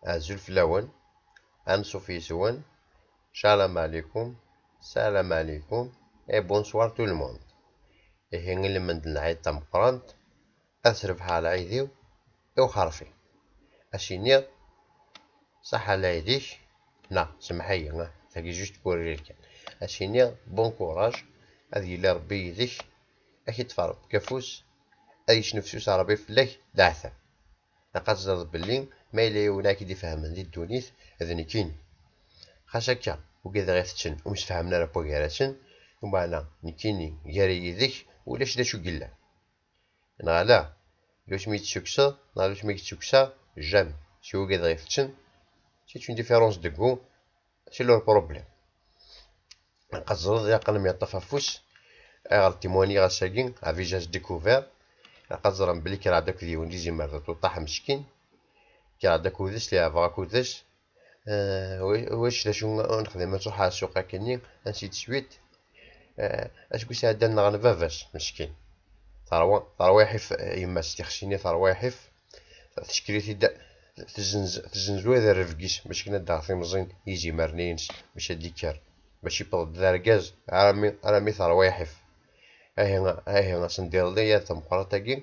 Azul flawen, Anne-Sophie Swan, Salam alaikum, Salam alaikum, et bonsoir tout le monde. Ihi ilmend lɛid tameqqrant, ad trebḥeɣ lɛid-iw i uḥerfi. Aciniḍ, ṣaḥḥa lɛid-ik, neɣ semmeḥ-iyi, tagi just buririk kan. Aciniḍ, bon courage, ad yili Rebbi yid-k, ad k-iṭṭef Rebbi afus, ad yecnefsus Rebbi fell-ak d aɛtab. Naqas ad teẓreḍ belli ma yella yiwen ara k-id-ifehmen di ddunit d nekkini. Xas akka, ugad ɣef-ten ur msefhamen ara bwagarasen, umaɛna nekkini gar yid-k ulac d acu yellan. Neɣ ala, ulac mi tessukseḍ, neɣ ulac mi k-ttukkseɣ, jamais. Si ugad ɣef-ten, c'est une différence de goût, c'est leur problème. Naqas teẓreḍ ilaq mi yeṭṭaf afus, ayɣer témoigner ass-agi à visage découvert, naqas teẓrem belli kra d akked yiwen di zimer tuṭaḥ meskin, kra d akudis li yɛebɣa akudis, واش d acu nexdem ad tṛuḥ ɣer ssuq akkenni, ainsi de suite. Aseggas iɛeddan nɣan baba-s meskin, teṛwa iḥif yemma-s, tixsi-nni teṛwa iḥif, teckeri-t-id tezzenz wa d rrefg-is bash kena d-aɣ timẓin yizimaren-ines bash ad d-ikker, bash iwweḍ d argaz armi teṛwa iḥif. Ahi asendiḍelli ad tameqqrant-agi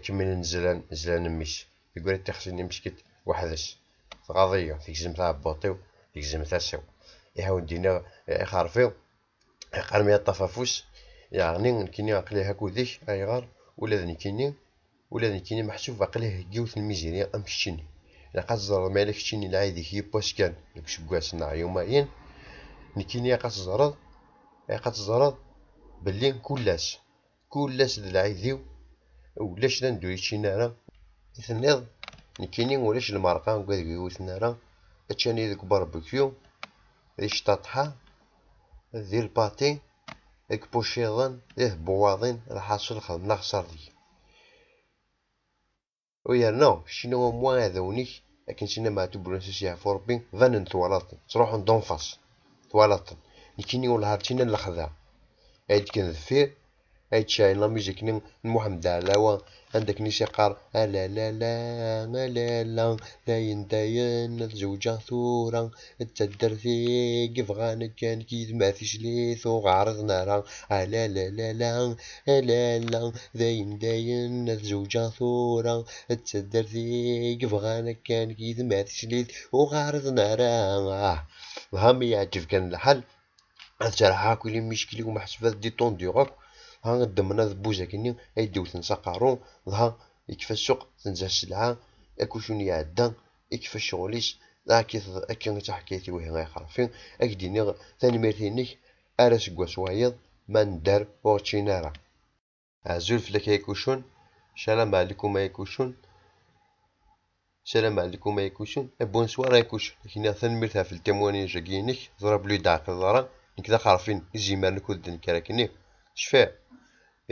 kemmlen zlan mmi-s, yeggura tixsi-nni meskint weḥd-s, tɣaḍ-iyi, tegzem tɛebbuḍt-iw, tegzem tasa-w. Iḥawl dina ixerfi, aqal mi yeṭṭaf afus, yaɣni nekkini aqli akked-ik, ayɣer ula d nekkini meḥsub aqli heggiwet lmiziri am keččini. Naqas teẓreḍ ma yella keččini lɛid-ik yiwwas kan deg useggas neɣ yumayen, nekkini aqas teẓreḍ belli kullas d lɛid-iw, ulac d anda ur yeččini ara. I tenniḍ nekkini ulac lmerqa ugad deg iwten ara, aččani deg barbecue, di cṭaṭḥa, di lpati, deg puciḍen, di tbwaḍin, lḥaṣul xedmen axessar deg-i. Uyerna keččini au moins iɛdawen-ik akken sina Maɛtub Lwennas yeɛfu Rebbi banen twalaḍ-ten, ttruḥen d'en-face, twalaḍ-ten. Nekkini wellah ččina lexdeɛ, ay d-kken deffir, ay d-ccaɛen la musique n Mohamed Ɛlawa, عندك نيس يقار ألا لا لا لا لا داين تزوجا ثورا التدرثي كيفغانا كان كيد ما فيش ليث وغارضنا راه ألا لا لا لا لا لا داين تزوجا ثورا التدرثي كيفغانا كان كيد ما فيش ليث وغارضنا راه وهم يعجب كان الحل أتجرحها كل مشكلة ومحسبات دي طون دي غوك ها قدمنا ذبوزة كني أيدي وتنساقارو ظها يكفى السوق تنزه السلعة أكو شنو يعدى يكفى الشغليس أكي تحكيتي وهي غيخرفين أكديني ثاني ميرتينيك أرس قواس وايض ما ندار وغتشينارا. عزول فلاك يكوشون، سلام عليكم يكوشون، السلام عليكم يكوشون، بونسوار يكوشون. لكن ثاني ميرتها في التموانين جاكينيك ضرب لي داك الضرا نكذا خارفين يزيمار نكود نكراكني شفاء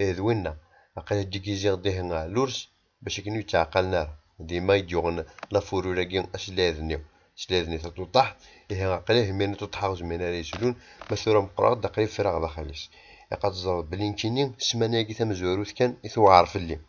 ذوينا أقل ديكيزي غديه نغا لورس باش كنو يتعقلنا ديما يديوغن لافورو لاكين سلاذني تطوطح إيه أقليه مين تطحاوز من ريسلون مثورا مقراض دقريب فراغ داخليس يقاد الزرد بلينكيني سمانا كي تمزوروث كان إثو عارف اللي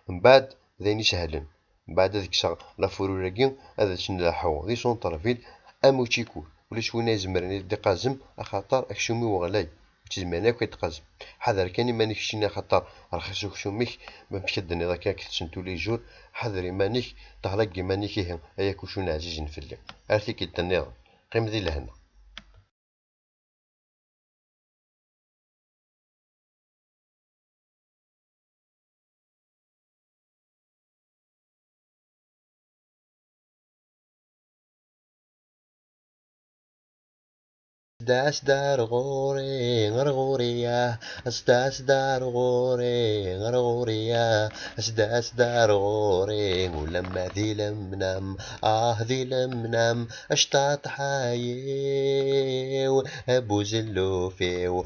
من بعد ذيني سهلن من بعد ذيك شغل لافورو لاكين هذا شنلاحو ذي سون طرفيد أمو تشيكو ولا شوينا يزمرني دي قازم أخاطر أكشومي وغلاي تزمانا كي تقازم حذر كان مانيك شينا خاطر رخيص وكشوميك ما مشكدني ذاك كتسنتو لي جور حذري مانيك تهلاكي مانيك يهم ايا كوشون عزيز فلي ارثي كيتنيض قيم ذي لهنا. أسدار غوري غرغوريا أسدار غوري غرغوريا أسدار غوري ولما ذي لمنام ذي لمنام أشتاط حايو أبو زلوفيو